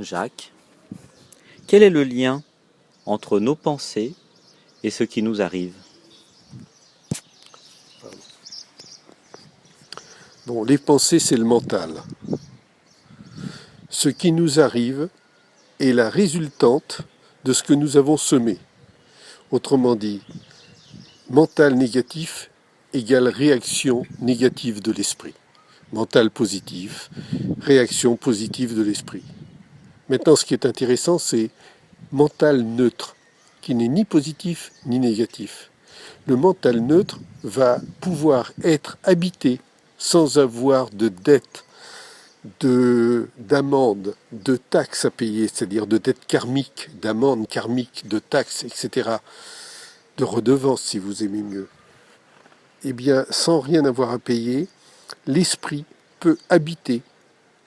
Jacques, quel est le lien entre nos pensées et ce qui nous arrive? Bon, les pensées, c'est le mental. Ce qui nous arrive est la résultante de ce que nous avons semé. Autrement dit, mental négatif égale réaction négative de l'esprit. Mental positif, réaction positive de l'esprit. Maintenant, ce qui est intéressant, c'est mental neutre, qui n'est ni positif ni négatif. Le mental neutre va pouvoir être habité sans avoir de dette, d'amende, de taxes à payer, c'est-à-dire de dettes karmiques, d'amendes karmiques, de taxes, etc., de redevances si vous aimez mieux. Eh bien, sans rien avoir à payer, l'esprit peut habiter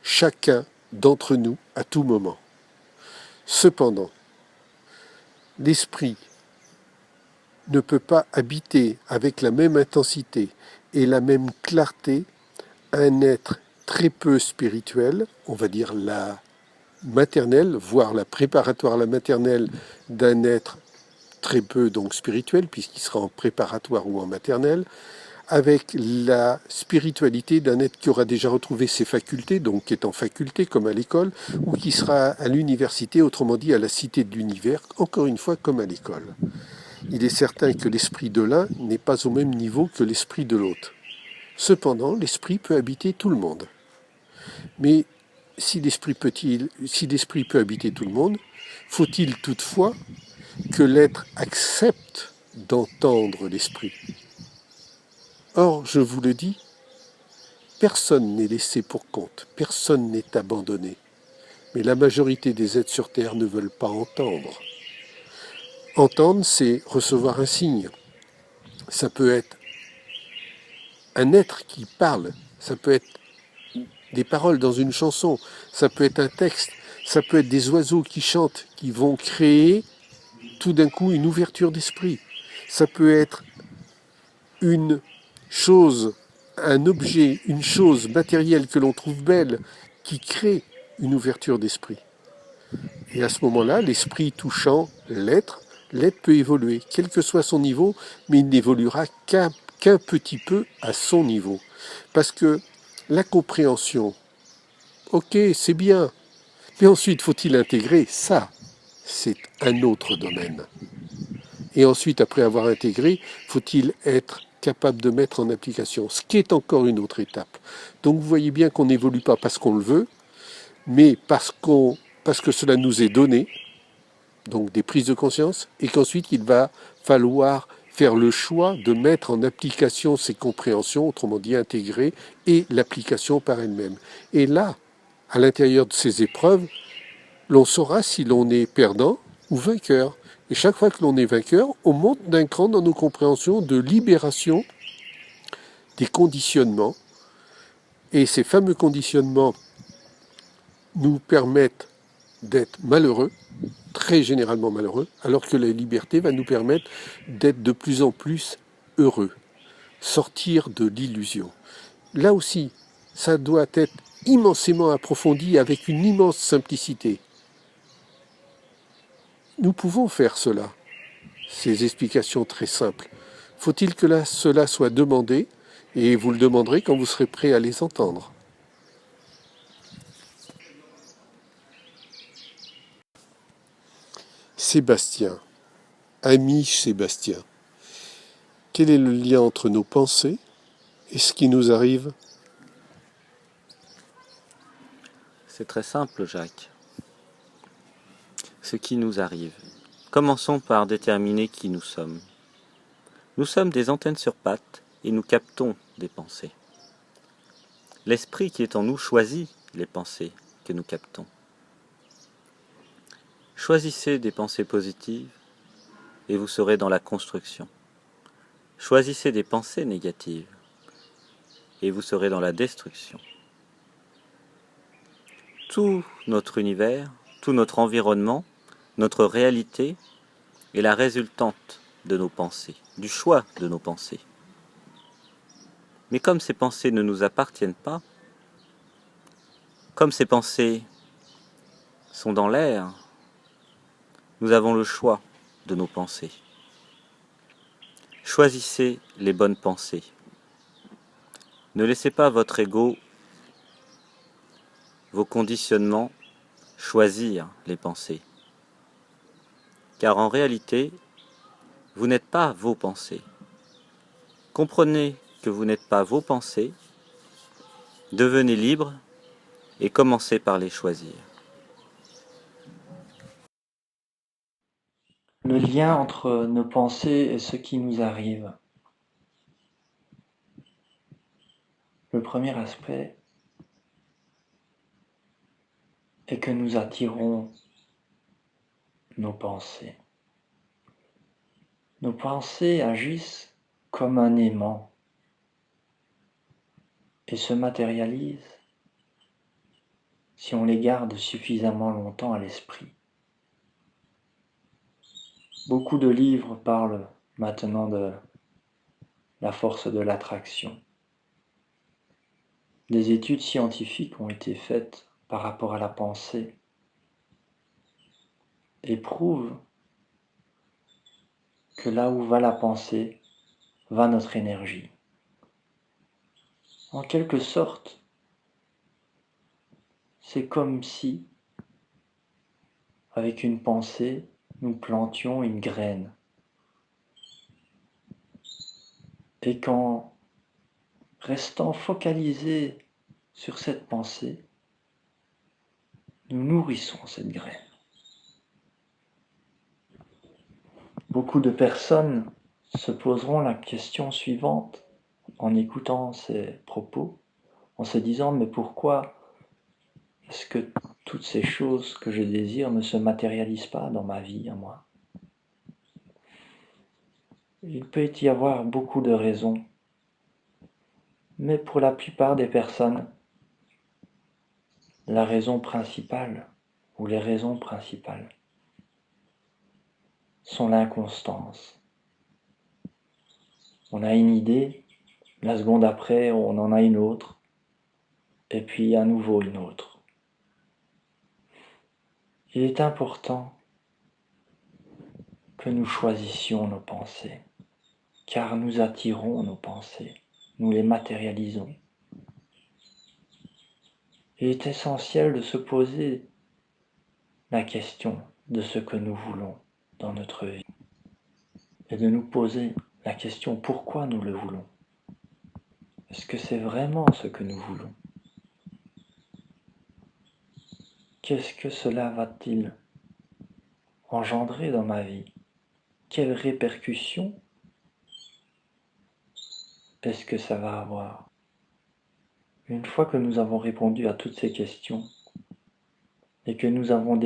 chacun d'entre nous à tout moment. Cependant, l'esprit ne peut pas habiter avec la même intensité et la même clarté un être très peu spirituel, on va dire la maternelle, voire la préparatoire à la maternelle d'un être très peu donc spirituel, puisqu'il sera en préparatoire ou en maternelle, avec la spiritualité d'un être qui aura déjà retrouvé ses facultés, donc qui est en faculté comme à l'école, ou qui sera à l'université, autrement dit à la cité de l'univers, encore une fois comme à l'école. Il est certain que l'esprit de l'un n'est pas au même niveau que l'esprit de l'autre. Cependant, l'esprit peut habiter tout le monde. Mais si l'esprit peut habiter tout le monde, faut-il toutefois que l'être accepte d'entendre l'esprit? Or, je vous le dis, personne n'est laissé pour compte, personne n'est abandonné. Mais la majorité des êtres sur Terre ne veulent pas entendre. Entendre, c'est recevoir un signe. Ça peut être un être qui parle, ça peut être des paroles dans une chanson, ça peut être un texte, ça peut être des oiseaux qui chantent, qui vont créer tout d'un coup une ouverture d'esprit. Ça peut être une chose, un objet, une chose matérielle que l'on trouve belle, qui crée une ouverture d'esprit. Et à ce moment-là, l'esprit touchant l'être peut évoluer, quel que soit son niveau, mais il n'évoluera qu'un petit peu à son niveau. Parce que la compréhension, ok, c'est bien, mais ensuite faut-il intégrer ça? C'est un autre domaine. Et ensuite, après avoir intégré, faut-il être capable de mettre en application, ce qui est encore une autre étape. Donc vous voyez bien qu'on n'évolue pas parce qu'on le veut, mais parce que cela nous est donné, donc des prises de conscience, et qu'ensuite il va falloir faire le choix de mettre en application ces compréhensions, autrement dit intégrer, et l'application par elle-même. Et là, à l'intérieur de ces épreuves, l'on saura si l'on est perdant ou vainqueur. Et chaque fois que l'on est vainqueur, on monte d'un cran dans nos compréhensions de libération des conditionnements. Et ces fameux conditionnements nous permettent d'être malheureux, très généralement malheureux, alors que la liberté va nous permettre d'être de plus en plus heureux, sortir de l'illusion. Là aussi, ça doit être immensément approfondi avec une immense simplicité. Nous pouvons faire cela, ces explications très simples. Faut-il que cela soit demandé, et vous le demanderez quand vous serez prêt à les entendre. Sébastien, ami Sébastien, quel est le lien entre nos pensées et ce qui nous arrive? C'est très simple, Jacques. Ce qui nous arrive. Commençons par déterminer qui nous sommes. Nous sommes des antennes sur pattes et nous captons des pensées. L'esprit qui est en nous choisit les pensées que nous captons. Choisissez des pensées positives et vous serez dans la construction. Choisissez des pensées négatives et vous serez dans la destruction. Tout notre univers, tout notre environnement, notre réalité est la résultante de nos pensées, du choix de nos pensées. Mais comme ces pensées ne nous appartiennent pas, comme ces pensées sont dans l'air, nous avons le choix de nos pensées. Choisissez les bonnes pensées. Ne laissez pas votre ego, vos conditionnements, choisir les pensées. Car en réalité, vous n'êtes pas vos pensées. Comprenez que vous n'êtes pas vos pensées, devenez libre et commencez par les choisir. Le lien entre nos pensées et ce qui nous arrive. Le premier aspect est que nous attirons nos pensées. Nos pensées agissent comme un aimant et se matérialisent si on les garde suffisamment longtemps à l'esprit. Beaucoup de livres parlent maintenant de la force de l'attraction. Des études scientifiques ont été faites par rapport à la pensée et prouvent que là où va la pensée, va notre énergie. En quelque sorte, c'est comme si, avec une pensée, nous plantions une graine. Et qu'en restant focalisés sur cette pensée, nous nourrissons cette graine. Beaucoup de personnes se poseront la question suivante en écoutant ces propos, en se disant « mais pourquoi est-ce que toutes ces choses que je désire ne se matérialisent pas dans ma vie à moi ?» Il peut y avoir beaucoup de raisons, mais pour la plupart des personnes, la raison principale ou les raisons principales sont l'inconstance. On a une idée, la seconde après on en a une autre, et puis à nouveau une autre. Il est important que nous choisissions nos pensées, car nous attirons nos pensées, nous les matérialisons. Il est essentiel de se poser la question de ce que nous voulons dans notre vie, et de nous poser la question pourquoi nous le voulons. Est-ce que c'est vraiment ce que nous voulons ? Qu'est-ce que cela va-t-il engendrer dans ma vie ? Quelles répercussions est-ce que ça va avoir ? Une fois que nous avons répondu à toutes ces questions et que nous avons